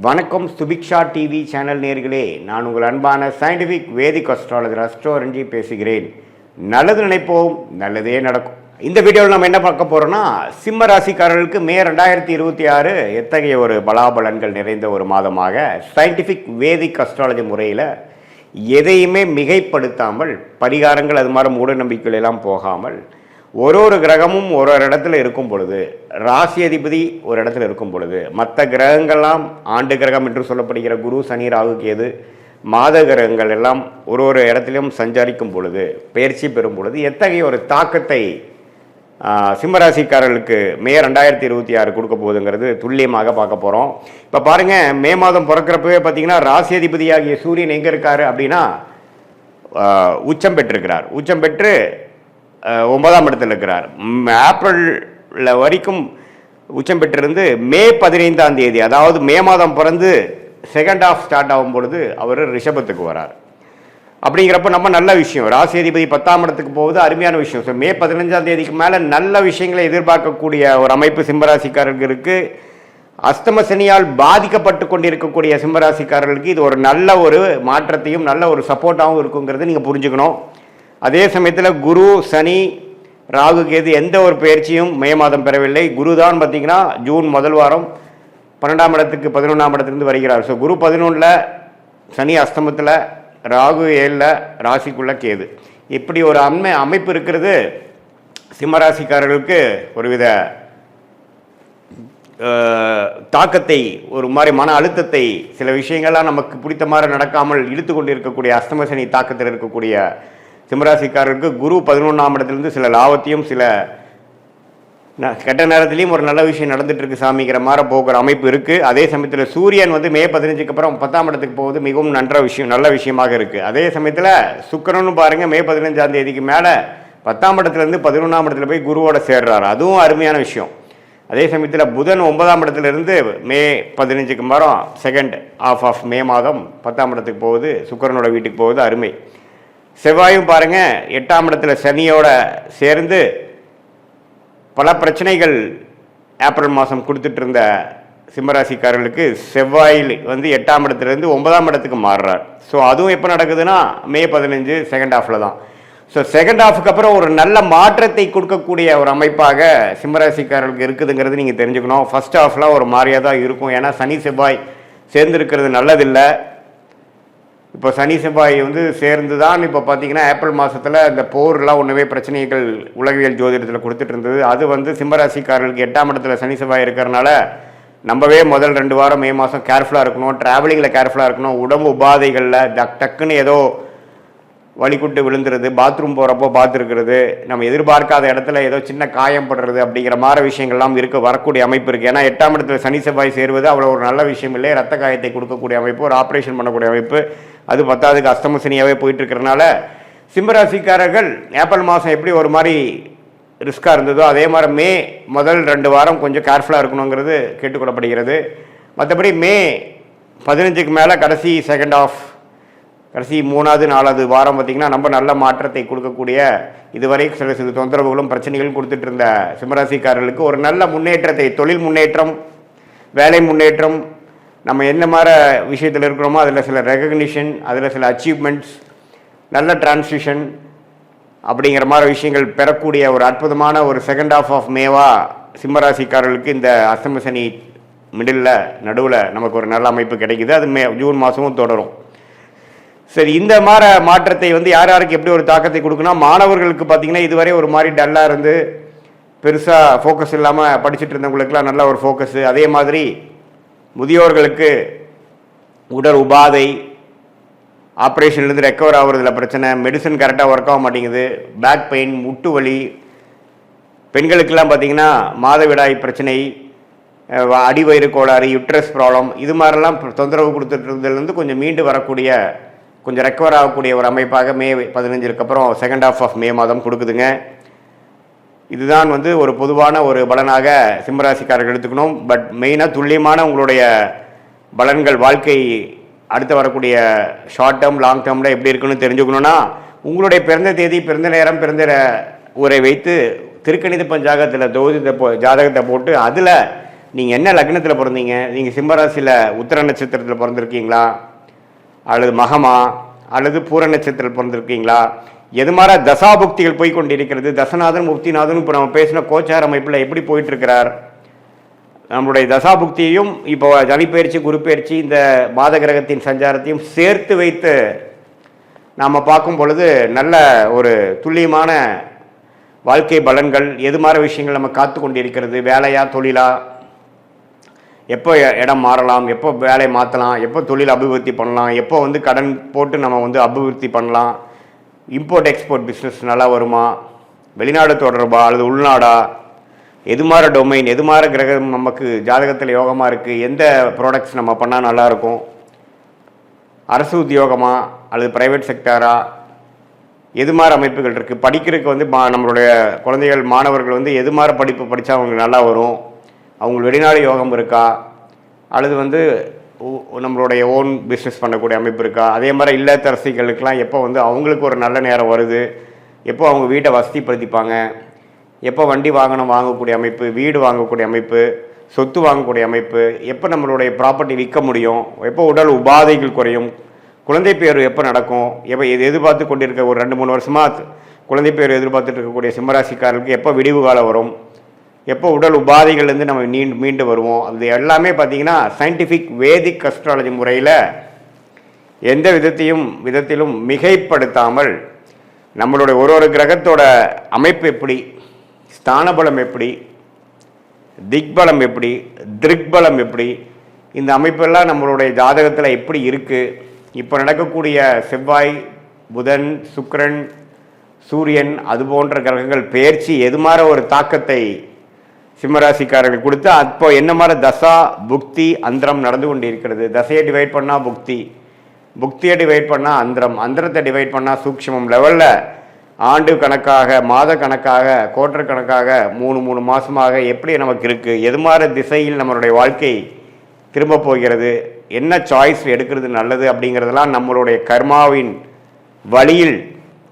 வணக்கம் Subiksha TV channel நேர்களே, நான் உங்கள் அன்பான சயின்டிஃபிக் வேதிக் அஸ்ட்ராலஜர் அஸ்ட்ரோரஞ்சி பேசுகிறேன். நல்லது நினைப்போம், நல்லதே நடக்கும். இந்த வீடியோவில் நம்ம என்ன பார்க்க போகிறோம்னா, சிம்ம ராசிக்காரர்களுக்கு மே 2026 எத்தகைய ஒரு பலாபலன்கள் நிறைந்த ஒரு மாதமாக சயின்டிஃபிக் வேதிக் அஸ்ட்ராலஜி முறையில் எதையுமே மிகைப்படுத்தாமல், பரிகாரங்கள் அது மாதிரி மூட நம்பிக்கைகள் எல்லாம் போகாமல், ஒரு கிரகமும் ஒரு இடத்துல இருக்கும் பொழுது, ராசி அதிபதி ஒரு இடத்துல இருக்கும் பொழுது, மற்ற கிரகங்கள்லாம் ஆண்டு கிரகம் என்று சொல்லப்படுகிற குரு, சனி, ராகு, கேது, மாத கிரகங்கள் எல்லாம் ஒரு இடத்திலும் சஞ்சரிக்கும் பொழுது, பயிற்சி பெறும் பொழுது எத்தகைய ஒரு தாக்கத்தை சிம்மராசிக்காரர்களுக்கு மே 2026 கொடுக்க போகுதுங்கிறது துல்லியமாக பார்க்க போகிறோம். இப்போ பாருங்கள், மே மாதம் பிறக்கிறப்பவே பார்த்தீங்கன்னா ராசி அதிபதியாகிய சூரியன் எங்கே இருக்கார் அப்படின்னா உச்சம் பெற்றிருக்கிறார். உச்சம் பெற்று 9ஆம் இடத்தில் இருக்கிறார். ஏப்ரலில் வரைக்கும் உச்சம் பெற்றிருந்து மே 15ஆம் தேதி, அதாவது மே மாதம் பிறந்து செகண்ட் ஹாஃப் ஸ்டார்ட் ஆகும் பொழுது அவர் ரிஷபத்துக்கு வரார். அப்படிங்கிறப்ப நம்ம நல்ல விஷயம், ராசி அதிபதி 10ஆம் இடத்துக்கு போகுது, அருமையான விஷயம். ஸோ மே 15ஆம் தேதிக்கு மேலே நல்ல விஷயங்களை எதிர்பார்க்கக்கூடிய ஒரு அமைப்பு சிம்மராசிக்காரர்களுக்கு, அஸ்தம சனியால் பாதிக்கப்பட்டு கொண்டிருக்கக்கூடிய சிம்மராசிக்காரர்களுக்கு இது ஒரு நல்ல ஒரு மாற்றத்தையும் நல்ல ஒரு சப்போர்ட்டாகவும் இருக்குங்கிறது நீங்கள் புரிஞ்சுக்கணும். அதே சமயத்தில் குரு, சனி, ராகு, கேது எந்த ஒரு பயிற்சியும் மே மாதம் பெறவில்லை. குரு தான் பார்த்தீங்கன்னா ஜூன் முதல் வாரம் 12ஆம் இடத்துக்கு 11ஆம் இடத்துலேருந்து வருகிறார். ஸோ குரு 11ல், சனி அஸ்தமத்தில், ராகு 7ல், ராசிக்குள்ள கேது. இப்படி ஒரு அமைப்பு இருக்கிறது சிம்மராசிக்காரர்களுக்கு ஒருவித தாக்கத்தை, ஒரு மாதிரி மன அழுத்தத்தை, சில விஷயங்கள்லாம் நமக்கு பிடித்த மாதிரி நடக்காமல் இழுத்து கொண்டு இருக்கக்கூடிய அஸ்தம சனி தாக்கத்தில் இருக்கக்கூடிய சிம்மராசிக்காரருக்கு குரு 11ஆம் இடத்துலேருந்து சில லாபத்தையும் சில கெட்ட நேரத்துலையும் ஒரு நல்ல விஷயம் நடந்துட்டு இருக்கு சாமிங்கிற மாதிரி போகிற அமைப்பு இருக்குது. அதே சமயத்தில் சூரியன் மே 15க்கு அப்புறம் 10ஆம் இடத்துக்கு போகுது, மிகவும் நல்ல விஷயமாக இருக்குது. அதே சமயத்தில் சுக்கிரனும் பாருங்கள், மே 15ஆம் தேதிக்கு மேலே 10ஆம் இடத்துலேருந்து 11ஆம் இடத்துல போய் குருவோட சேர்றாரு, அதுவும் அருமையான விஷயம். அதே சமயத்தில் புதன் 9ஆம் இடத்துலேருந்து மே 15க்கு மரம் செகண்ட் ஹாஃப் ஆஃப் மே மாதம் 10ஆம் இடத்துக்கு போகுது, சுக்கிரனோட வீட்டுக்கு போகுது, அருமை. செவ்வாயும் பாருங்கள் 8ஆம் இடத்துல சனியோட சேர்ந்து பல பிரச்சனைகள் ஏப்ரல் மாதம் கொடுத்துட்டு இருந்த சிம்மராசிக்காரர்களுக்கு செவ்வாயில் 8ஆம் இடத்துலேருந்து 9ஆம் இடத்துக்கு மாறுறார். ஸோ அதுவும் எப்போ நடக்குதுன்னா மே 15 செகண்ட் ஹாஃபில் தான். ஸோ செகண்ட் ஹாஃபுக்கு அப்புறம் ஒரு நல்ல மாற்றத்தை கொடுக்கக்கூடிய ஒரு அமைப்பாக சிம்மராசிக்காரர்களுக்கு இருக்குதுங்கிறது நீங்கள் தெரிஞ்சுக்கணும். ஃபர்ஸ்ட் ஹாஃப்லாம் ஒரு மாதிரியாக தான் இருக்கும், ஏன்னா சனி செவ்வாய் சேர்ந்துருக்கிறது நல்லதில்லை. இப்போ சனி செவ்வாய் சேர்ந்து தான் இப்போ பார்த்தீங்கன்னா ஏப்ரல் மாதத்தில் இந்த போர்லாம் ஒன்றுமே பிரச்சனைகள் உலகியல் ஜோதிடத்தில் கொடுத்துட்டு இருந்தது. அது சிம்மராசிக்காரர்களுக்கு 8ஆம் இடத்துல சனி செவ்வாய் இருக்கிறனால நம்பவே முதல் 2 வாரம் மே மாதம் கேர்ஃபுல்லாக இருக்கணும், ட்ராவலிங்கில் கேர்ஃபுல்லாக இருக்கணும். உடம்பு உபாதைகளில் டக்குன்னு ஏதோ வலிக்குட்டு விழுந்துருது, பாத்ரூம் போகிறப்போ பார்த்துருக்கிறது, நம்ம எதிர்பார்க்காத இடத்துல ஏதோ சின்ன காயம் படுறது அப்படிங்கிற மாதிரி விஷயங்கள்லாம் வரக்கூடிய அமைப்பு இருக்குது. ஏன்னா 8ஆம் இடத்துல சனி செவ்வாய் சேருவது அவ்வளோ ஒரு நல்ல விஷயம் இல்லை. ரத்த காயத்தை கொடுக்கக்கூடிய அமைப்பு, ஒரு ஆப்ரேஷன் பண்ணக்கூடிய அமைப்பு, அது 10ஆவதுக்கு அஸ்தம சனியாகவே போயிட்டு இருக்கிறனால சிம்மராசிக்காரர்கள் ஏப்ரல் மாதம் எப்படி ஒரு மாதிரி ரிஸ்காக இருந்ததோ அதே மாதிரி மே முதல் 2 வாரம் கொஞ்சம் கேர்ஃபுல்லாக இருக்கணுங்கிறது கேட்டுக்கொள்ளப்படுகிறது. மற்றபடி மே 15க்கு மேலே கடைசி செகண்ட் ஆஃப், கடைசி 3வது 4வது வாரம் பார்த்திங்கன்னா நம்ம நல்ல மாற்றத்தை கொடுக்கக்கூடிய, இதுவரை சில தொந்தரவுகளும் பிரச்சனைகளும் கொடுத்துட்டு இருந்த சிம்மராசிக்காரர்களுக்கு ஒரு நல்ல முன்னேற்றத்தை, தொழில் முன்னேற்றம், வேலை முன்னேற்றம், நம்ம என்ன மாதிரி விஷயத்தில் இருக்கிறோமோ அதில் சில ரெகக்னிஷன், அதில் சில அச்சீவ்மெண்ட்ஸ், நல்ல டிரான்ஸ்மிஷன் அப்படிங்கிற மாதிரி விஷயங்கள் பெறக்கூடிய ஒரு அற்புதமான ஒரு செகண்ட் ஹாஃப் ஆஃப் மேவா சிம்மராசிக்காரர்களுக்கு இந்த அஸ்தம சனி நடுவில் நமக்கு ஒரு நல்ல அமைப்பு கிடைக்குது. அது ஜூன் மாதமும் தொடரும். சரி, இந்த மாதிரி மாற்றத்தை யார் யாருக்கு எப்படி ஒரு தாக்கத்தை கொடுக்குன்னா, மாணவர்களுக்கு பார்த்திங்கன்னா இதுவரை ஒரு மாதிரி டல்லாக இருந்து பெருசாக ஃபோக்கஸ் இல்லாமல் படிச்சுட்டு இருந்தவங்களுக்குலாம் நல்ல ஒரு ஃபோக்கஸு. அதே மாதிரி முதியோர்களுக்கு உடல் உபாதை, ஆப்ரேஷன்லேருந்து ரெக்கவர் ஆகுறதுல பிரச்சனை, மெடிசன் கரெக்டாக ஒர்க் ஆக மாட்டேங்குது, பேக் பெயின், முட்டு வலி, பெண்களுக்கெல்லாம் பார்த்திங்கன்னா மாதவிடாய் பிரச்சனை, அடிவயிறு கோளாறு, யுட்ரஸ் ப்ராப்ளம், இது மாதிரிலாம் தொந்தரவு கொடுத்துட்டு இருந்ததுலேருந்து கொஞ்சம் மீண்டு வரக்கூடிய, கொஞ்சம் ரெக்கவர் ஆகக்கூடிய ஒரு அமைப்பாக மே 15க்கு அப்புறம் செகண்ட் ஹாஃப் ஆஃப் மே மாதம் கொடுக்குதுங்க. இதுதான் ஒரு பொதுவான ஒரு பலனாக சிம்மராசிக்காரர்கள் எடுத்துக்கணும். பட் மெயினாக துல்லியமான உங்களுடைய பலன்கள், வாழ்க்கை அடுத்து வரக்கூடிய ஷார்ட் டேர்ம், லாங் டேர்மில் எப்படி இருக்குன்னு தெரிஞ்சுக்கணுன்னா, உங்களுடைய பிறந்த தேதி, பிறந்த நேரம், பிறந்த ஊரை வைத்து திருக்கணித பஞ்சாங்கத்தில் ஜாதகத்தை போட்டு அதில் நீங்கள் என்ன லக்னத்தில் பிறந்தீங்க, நீங்கள் சிம்மராசியில் உத்திர நட்சத்திரத்தில் பிறந்திருக்கீங்களா, அல்லது மகமா, அல்லது பூர நட்சத்திரத்தில் பிறந்திருக்கீங்களா, எது மாதிரி தசாபுக்திகள் போய் கொண்டிருக்கிறது, தசநாதன் முக்திநாதன் இப்போ நம்ம பேசின கோச்சார அமைப்பில் எப்படி போயிட்டுருக்கிறார், நம்மளுடைய தசாபுக்தியையும் இப்போ சனிப்பயிற்சி குரு பயிற்சி இந்த மாத கிரகத்தின் சஞ்சாரத்தையும் சேர்த்து வைத்து நாம் பார்க்கும் பொழுது நல்ல ஒரு துல்லியமான வாழ்க்கை பலன்கள், எது மாதிரி விஷயங்கள் நம்ம காத்து கொண்டிருக்கிறது, வேலையா தொழிலா, எப்போ இடம் மாறலாம், எப்போ வேலை மாற்றலாம், எப்போ தொழில் அபிவிருத்தி பண்ணலாம், எப்போ வந்து கடன் போட்டு நம்ம வந்து அபிவிருத்தி பண்ணலாம், இம்போர்ட் எக்ஸ்போர்ட் பிஸ்னஸ் நல்லா வருமா, வெளிநாடு தொடர்பா அல்லது உள்நாடா, எது மாதிரி டொமைன், எது மாதிரி கிரகம் நமக்கு ஜாதகத்தில் யோகமாக இருக்குது, எந்த ப்ராடக்ட்ஸ் நம்ம பண்ணால் நல்லாயிருக்கும், அரசு உத்தியோகமா அல்லது ப்ரைவேட் செக்டாரா, எது மாதிரி அமைப்புகள் இருக்குது, படிக்கிறதுக்கு வந்து நம்மளுடைய குழந்தைகள் மாணவர்கள் வந்து எது மாதிரி படிப்பு படித்தா அவங்களுக்கு நல்லா வரும், அவங்களுக்கு வெளிநாடு யோகம் இருக்கா, அல்லது வந்து நம்மளுடைய ஓன் பிஸ்னஸ் பண்ணக்கூடிய அமைப்பு இருக்கா, அதே மாதிரி இல்லத்தரசிகளுக்கெல்லாம் எப்போ வந்து அவங்களுக்கு ஒரு நல்ல நேரம் வருது, எப்போ அவங்க வீட்டை வசதிப்படுத்திப்பாங்க, எப்போ வண்டி வாகனம் வாங்கக்கூடிய அமைப்பு, வீடு வாங்கக்கூடிய அமைப்பு, சொத்து வாங்கக்கூடிய அமைப்பு, எப்போ நம்மளுடைய ப்ராப்பர்ட்டி விற்க முடியும், எப்போ உடல் உபாதைகள் குறையும், குழந்தை பேர் எப்போ நடக்கும், எப்போ எதிர்பார்த்து கொண்டிருக்க ஒரு 2-3 வருஷமாக குழந்தை பேர் எதிர்பார்த்துட்டு இருக்கக்கூடிய சிம்மராசிக்காரர்களுக்கு எப்போ விடிவு காலம் வரும், எப்போ உடல் உபாதைகள்லேருந்து நம்ம மீண்டு வருவோம், அது எல்லாமே பார்த்திங்கன்னா சயின்டிஃபிக் வேதிக் அஸ்ட்ராலஜி முறையில் எந்த விதத்திலும் மிகைப்படுத்தாமல் நம்மளுடைய ஒரு கிரகத்தோட அமைப்பு எப்படி, ஸ்தானபலம் எப்படி, திக்பலம் எப்படி, திருக்பலம் எப்படி, இந்த அமைப்பெல்லாம் நம்மளுடைய ஜாதகத்தில் எப்படி இருக்குது, இப்போ நடக்கக்கூடிய செவ்வாய், புதன், சுக்கிரன், சூரியன் அது போன்ற கிரகங்கள் பெயர்ச்சி எது மாதிரி ஒரு தாக்கத்தை சிம்மராசிக்காரர்கள் கொடுத்து அப்போ என்ன மாதிரி தசா புக்தி அந்தரம் நடந்து கொண்டு இருக்கிறது. தசையை டிவைட் பண்ணால் புக்தி, புக்தியை டிவைட் பண்ணால் அந்தரம், அந்தரத்தை டிவைட் பண்ணால் சூக்ஷ்மம் லெவலில் ஆண்டு கணக்காக, மாத கணக்காக, குவார்டர் கணக்காக 3 மாதமாக எப்படி நமக்கு இருக்குது, எது மாதிரி திசையில் நம்மளுடைய வாழ்க்கை திரும்ப போகிறது, என்ன சாய்ஸ் எடுக்கிறது நல்லது அப்படிங்கிறதெல்லாம் நம்மளுடைய கர்மாவின் வழியில்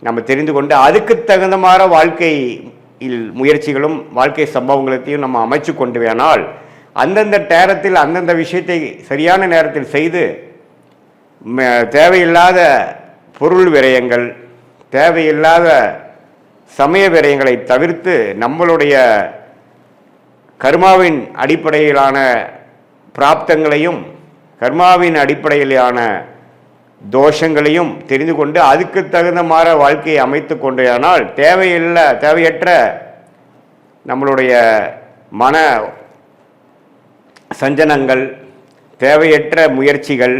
நம்ம தெரிந்து கொண்டு அதுக்கு தகுந்த மாதிரி வாழ்க்கையில் முயற்சிகளும் வாழ்க்கை சம்பவங்களையும் நம்ம அமைச்சு கொண்டு வேணால் அந்தந்த நேரத்தில் அந்தந்த விஷயத்தை சரியான நேரத்தில் செய்து தேவையில்லாத பொருள் விரயங்கள், தேவையில்லாத சமய விரயங்களை தவிர்த்து நம்மளுடைய கர்மாவின் அடிப்படையிலான பிராப்தங்களையும் கர்மாவின் அடிப்படையிலான தோஷங்களையும் தெரிந்து கொண்டு அதுக்கு தகுந்த மாதிரி வாழ்க்கையை அமைத்து கொண்டேயானால் தேவையற்ற நம்மளுடைய மன சஞ்சனங்கள், தேவையற்ற முயற்சிகள்,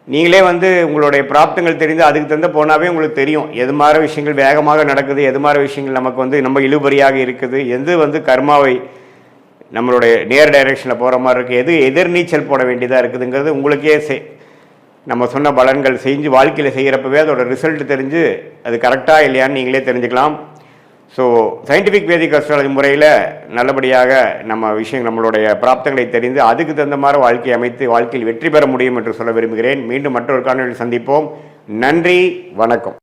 நீங்களே வந்து உங்களுடைய பிராப்தங்கள் தெரிந்து அதுக்கு தகுந்த போனாவே உங்களுக்கு தெரியும் எது மாதிரி விஷயங்கள் வேகமாக நடக்குது, எது மாதிரி விஷயங்கள் நமக்கு வந்து நம்ம இழுபறியாக இருக்குது, எது வந்து கர்மாவை நம்மளுடைய நேர் டைரெக்ஷனில் போகிற மாதிரி இருக்குது, எது எதிர்நீச்சல் போட வேண்டியதாக இருக்குதுங்கிறது உங்களுக்கே நம்ம சொன்ன பலன்கள் செஞ்சு வாழ்க்கையில் செய்கிறப்பவே அதோட ரிசல்ட் தெரிஞ்சு அது கரெக்டாக இல்லையான்னு நீங்களே தெரிஞ்சுக்கலாம். ஸோ சயின்டிஃபிக் வேதிக் அஸ்ட்ராலஜி முறையில் நல்லபடியாக நம்மளுடைய பிராப்தங்களை தெரிந்து அதுக்கு தகுந்த மாதிரி வாழ்க்கையை அமைத்து வாழ்க்கையில் வெற்றி பெற முடியும் என்று சொல்ல விரும்புகிறேன். மீண்டும் மற்றொரு காணொலியில் சந்திப்போம். நன்றி, வணக்கம்.